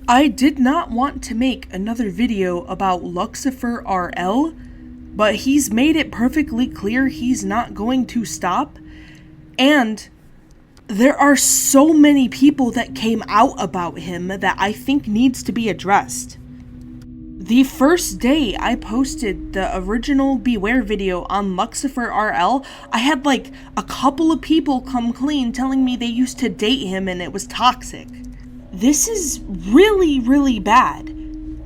I did not want to make another video about LuxiferRL, but he's made it perfectly clear he's not going to stop, and there are so many people that came out about him that I think needs to be addressed. The first day I posted the original Beware video on LuxiferRL, I had like a couple of people come clean telling me they used to date him and it was toxic. This is really, really bad.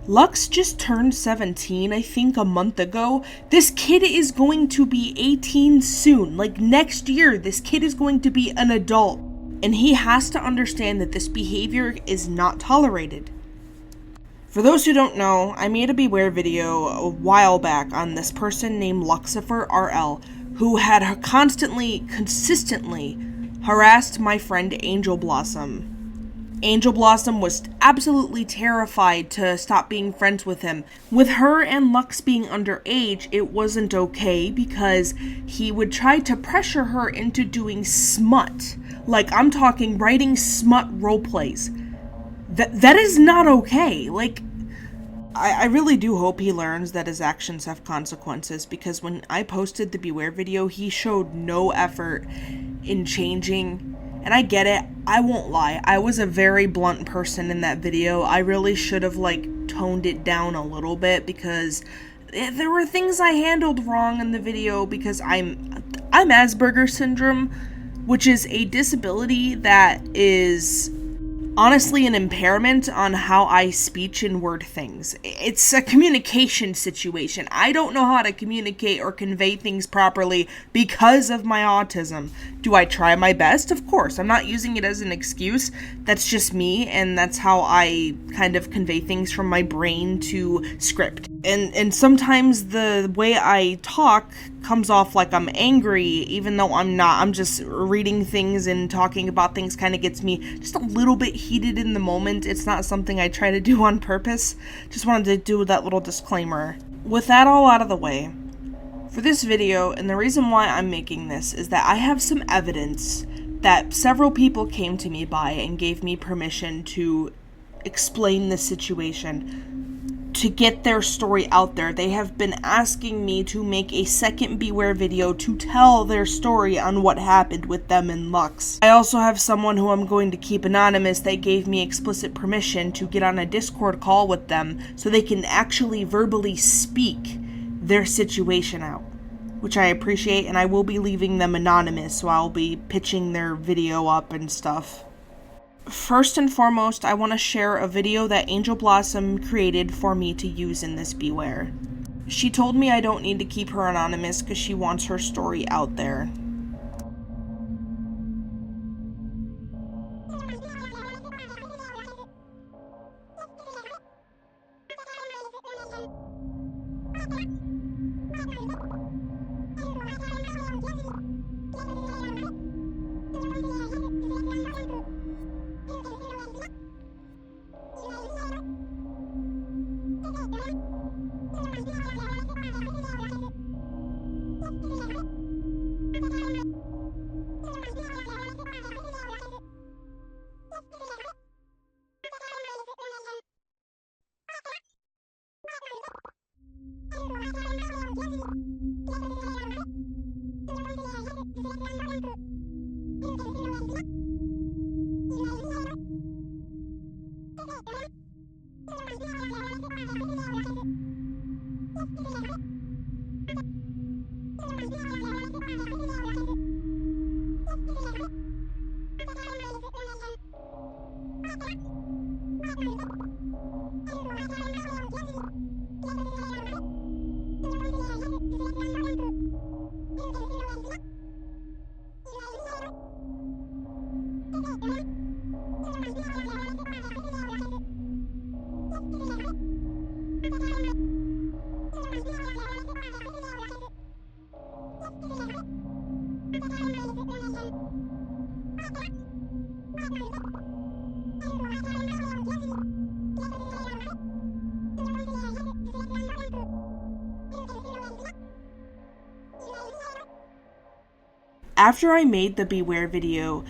Lux just turned 17, I think, a month ago. This kid is going to be 18 soon. Like, next year, this kid is going to be an adult. And he has to understand that this behavior is not tolerated. For those who don't know, I made a Beware video a while back on this person named LuxiferRL, who had consistently harassed my friend Angel Blossom. Angel Blossom was absolutely terrified to stop being friends with him. With her and Lux being underage, it wasn't okay because he would try to pressure her into doing smut. Like, I'm talking writing smut roleplays. That is not okay. Like, I really do hope he learns that his actions have consequences, because when I posted the Beware video, he showed no effort in changing. And I get it, I won't lie, I was a very blunt person in that video. I really should have, toned it down a little bit, because there were things I handled wrong in the video, because I'm Asperger's syndrome, which is a disability that is honestly an impairment on how I speech and word things. It's a communication situation. I don't know how to communicate or convey things properly because of my autism. Do I try my best? Of course. I'm not using it as an excuse. That's just me, and that's how I kind of convey things from my brain to script. And sometimes the way I talk comes off like I'm angry, even though I'm not. I'm just reading things and talking about things kind of gets me just a little bit heated in the moment. It's not something I try to do on purpose. Just wanted to do that little disclaimer. With that all out of the way, for this video, and the reason why I'm making this, is that I have some evidence that several people came to me by and gave me permission to explain the situation, to get their story out there. They have been asking me to make a second Beware video to tell their story on what happened with them and Lux. I also have someone who I'm going to keep anonymous that gave me explicit permission to get on a Discord call with them so they can actually verbally speak their situation out, which I appreciate, and I will be leaving them anonymous, so I'll be pitching their video up and stuff. First and foremost, I want to share a video that Angel Blossom created for me to use in this Beware. She told me I don't need to keep her anonymous because she wants her story out there. After I made the Beware video,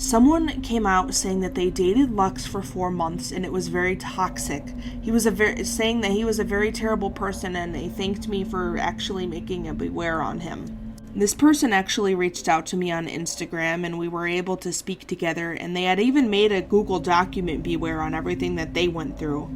Someone came out saying that they dated Lux for 4 months and it was very toxic. He was saying that he was a very terrible person, and they thanked me for actually making a beware on him. This person actually reached out to me on Instagram, and we were able to speak together, and they had even made a Google document beware on everything that they went through.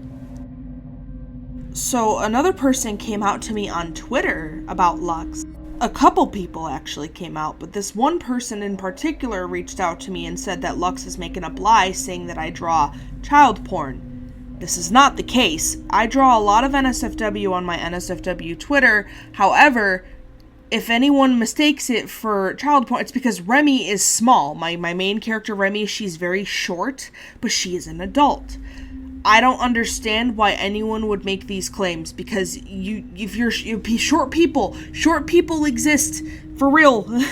So another person came out to me on Twitter about Lux. A couple people actually came out, but this one person in particular reached out to me and said that Lux is making up lies saying that I draw child porn. This is not the case. I draw a lot of NSFW on my NSFW Twitter. However, if anyone mistakes it for child porn, it's because Remy is small. My main character, Remy, she's very short, but she is an adult. I don't understand why anyone would make these claims, because short people exist for real.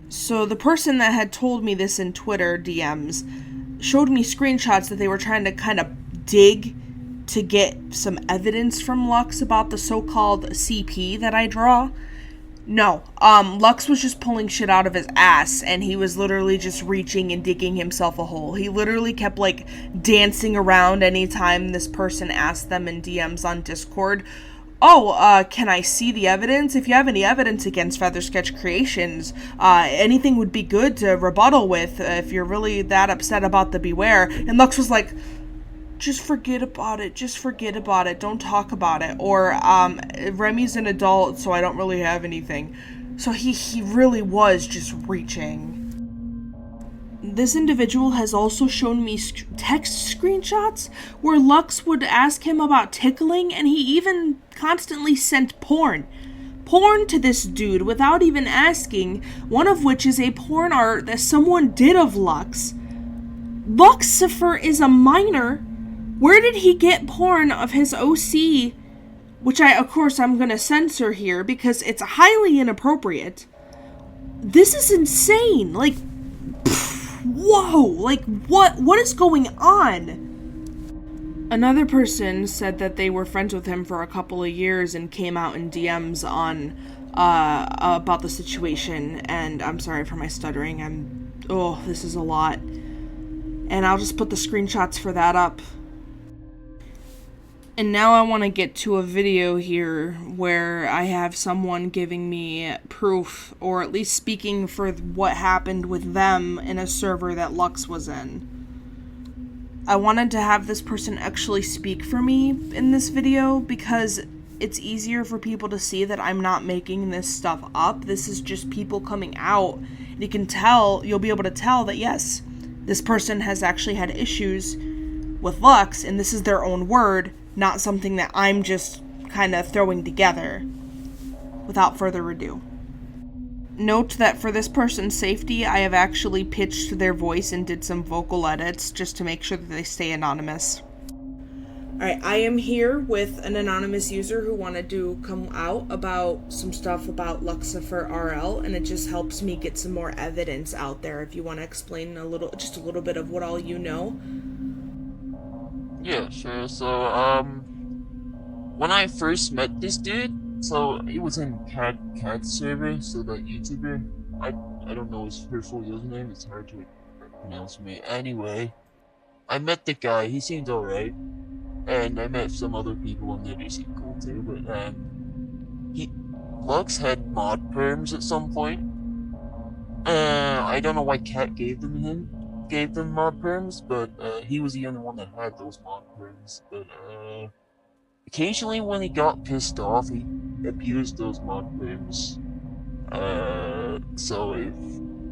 So the person that had told me this in Twitter DMs showed me screenshots that they were trying to kind of dig to get some evidence from Lux about the so-called CP that I draw. No, Lux was just pulling shit out of his ass, and he was literally just reaching and digging himself a hole. He literally kept, dancing around anytime this person asked them in DMs on Discord, can I see the evidence? If you have any evidence against Feather Sketch Creations, anything would be good to rebuttal with, if you're really that upset about the beware. And Lux was like, just forget about it, don't talk about it, or, Remy's an adult, so I don't really have anything. So he really was just reaching. This individual has also shown me text screenshots where Lux would ask him about tickling, and he even constantly sent porn to this dude without even asking, one of which is a porn art that someone did of Lux. Luxifer is a minor. Where did he get porn of his OC? Which I'm gonna censor here because it's highly inappropriate. This is insane. Whoa. What is going on? Another person said that they were friends with him for a couple of years and came out in DMs on, about the situation. And I'm sorry for my stuttering. This is a lot. And I'll just put the screenshots for that up. And now I want to get to a video here where I have someone giving me proof, or at least speaking for what happened with them in a server that Lux was in. I wanted to have this person actually speak for me in this video because it's easier for people to see that I'm not making this stuff up. This is just people coming out. You'll be able to tell that yes, this person has actually had issues with Lux, and this is their own word, not something that I'm just kind of throwing together. Without further ado. Note that for this person's safety, I have actually pitched their voice and did some vocal edits just to make sure that they stay anonymous. Alright, I am here with an anonymous user who wanted to come out about some stuff about LuxiferRL, and it just helps me get some more evidence out there. If you want to explain just a little bit of what all you know. Yeah, sure. So, when I first met this dude, so he was in Cat server, so that YouTuber, I don't know her full username, it's hard to pronounce for me. Anyway, I met the guy, he seemed alright, and I met some other people on there, they seemed cool too, but, Lux had mod perms at some point. I don't know why Cat gave them mod perms, but he was the only one that had those mod perms. But occasionally when he got pissed off, he abused those mod perms. So if,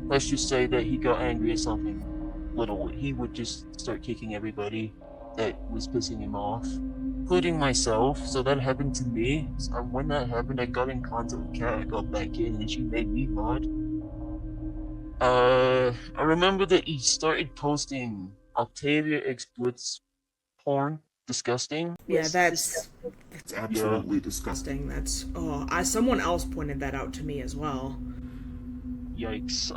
let's just say that he got angry at something little, he would just start kicking everybody that was pissing him off, including myself. So that happened to me. So when that happened, I got in contact with Kat, I got back in, and she made me mod. I remember that he started posting Octavia X Blitz porn. Disgusting. Yeah, that's absolutely disgusting. Someone else pointed that out to me as well. Yikes.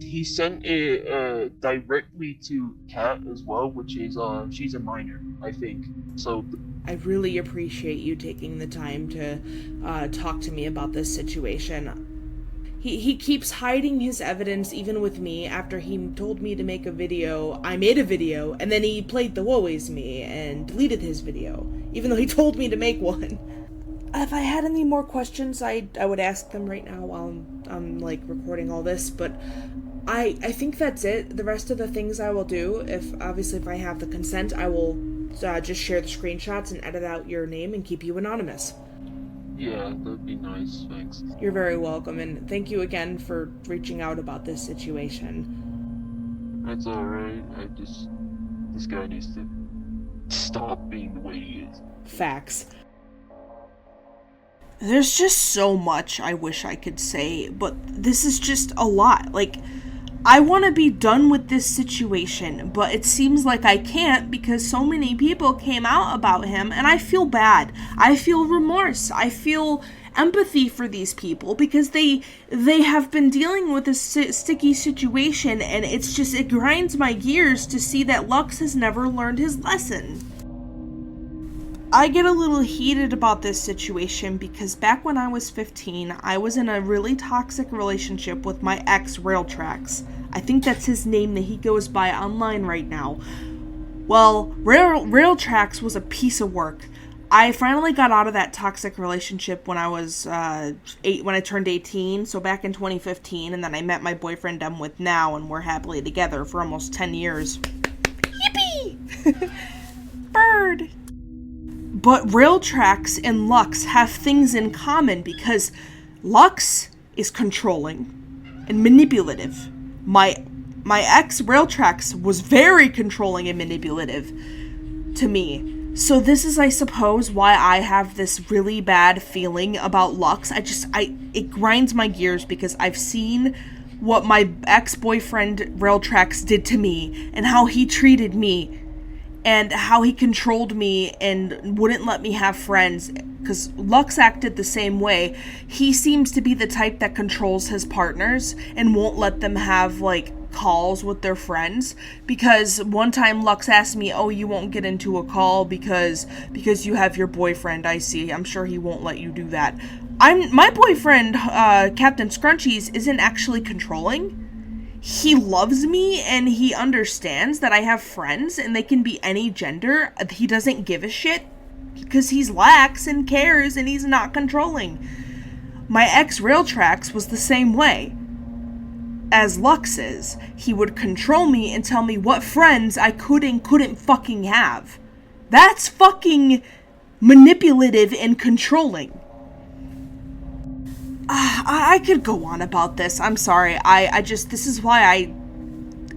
He sent it directly to Kat as well, which is she's a minor, I think. So I really appreciate you taking the time to talk to me about this situation. He keeps hiding his evidence even with me. After he told me to make a video, I made a video, and then he played the woe is me and deleted his video, even though he told me to make one. If I had any more questions, I would ask them right now while I'm like recording all this, but I think that's it. The rest of the things I will do, if I have the consent, I will just share the screenshots and edit out your name and keep you anonymous. Yeah, that'd be nice, thanks. You're very welcome, and thank you again for reaching out about this situation. That's alright, this guy needs to stop being the way he is. Facts. There's just so much I wish I could say, but this is just a lot. Like, I want to be done with this situation, but it seems like I can't because so many people came out about him, and I feel bad. I feel remorse. I feel empathy for these people because they have been dealing with this sticky situation, and it grinds my gears to see that Lux has never learned his lesson. I get a little heated about this situation because back when I was 15, I was in a really toxic relationship with my ex, Railtrax. I think that's his name that he goes by online right now. Well, Railtrax was a piece of work. I finally got out of that toxic relationship when I was when I turned 18, so back in 2015, and then I met my boyfriend I'm with now, and we're happily together for almost 10 years. Yippee! Bird! But Railtrax and Lux have things in common because Lux is controlling and manipulative. My ex Railtrax was very controlling and manipulative to me. So this is, I suppose, why I have this really bad feeling about Lux. It grinds my gears because I've seen what my ex-boyfriend Railtrax did to me and how he treated me. And how he controlled me and wouldn't let me have friends, because Lux acted the same way. He seems to be the type that controls his partners and won't let them have, like, calls with their friends. Because one time Lux asked me, oh, you won't get into a call because you have your boyfriend. I see. I'm sure he won't let you do that. My boyfriend, Captain Scrunchies, isn't actually controlling. He loves me and he understands that I have friends and they can be any gender. He doesn't give a shit because he's lax and cares and he's not controlling. My ex Railtrax was the same way as Lux is. He would control me and tell me what friends I could and couldn't fucking have. That's fucking manipulative and controlling. I could go on about this. I'm sorry. This is why I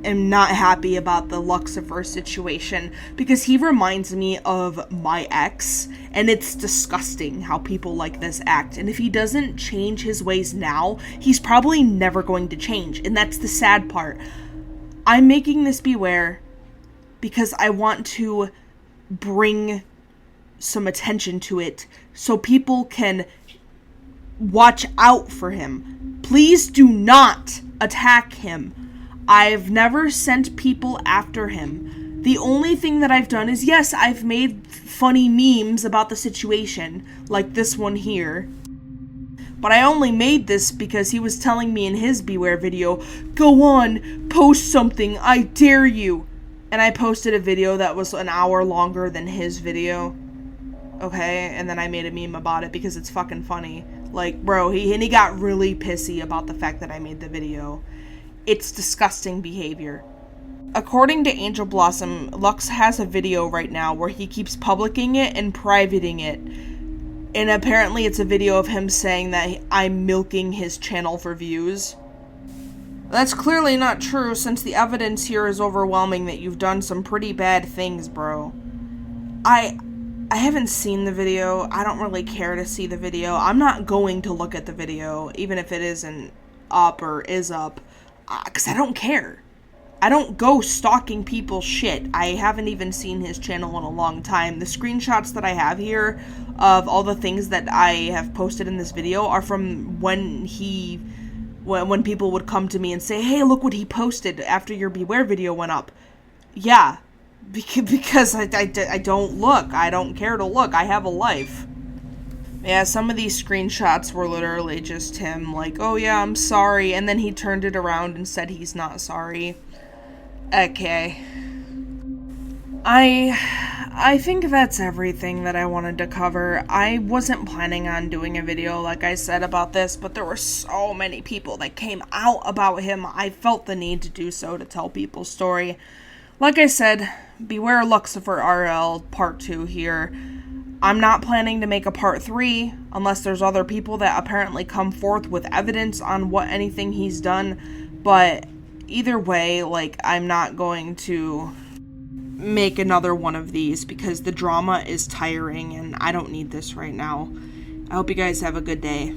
am not happy about the Luxifer situation, because he reminds me of my ex, and it's disgusting how people like this act. And if he doesn't change his ways now, he's probably never going to change, and that's the sad part. I'm making this beware because I want to bring some attention to it so people can watch out for him. Please do not attack him. I've never sent people after him. The only thing that I've done is, yes, I've made funny memes about the situation, like this one here. But I only made this because he was telling me in his Beware video, go on, post something, I dare you. And I posted a video that was an hour longer than his video. Okay, and then I made a meme about it because it's fucking funny. Like, bro, he got really pissy about the fact that I made the video. It's disgusting behavior. According to Angel Blossom, Lux has a video right now where he keeps publicing it and privating it. And apparently it's a video of him saying that I'm milking his channel for views. That's clearly not true, since the evidence here is overwhelming that you've done some pretty bad things, bro. I haven't seen the video. I don't really care to see the video. I'm not going to look at the video, even if it isn't up or is up, because I don't care. I don't go stalking people's shit. I haven't even seen his channel in a long time. The screenshots that I have here of all the things that I have posted in this video are from when people would come to me and say, hey, look what he posted after your Beware video went up. Yeah. Because I don't look. I don't care to look. I have a life. Yeah, some of these screenshots were literally just him, like, oh yeah, I'm sorry, and then he turned it around and said he's not sorry. Okay. I think that's everything that I wanted to cover. I wasn't planning on doing a video, like I said, about this, but there were so many people that came out about him. I felt the need to do so to tell people's story. Like I said, beware LuxiferRL Part 2 here. I'm not planning to make a Part 3 unless there's other people that apparently come forth with evidence on what anything he's done, but either way, like, I'm not going to make another one of these because the drama is tiring and I don't need this right now. I hope you guys have a good day.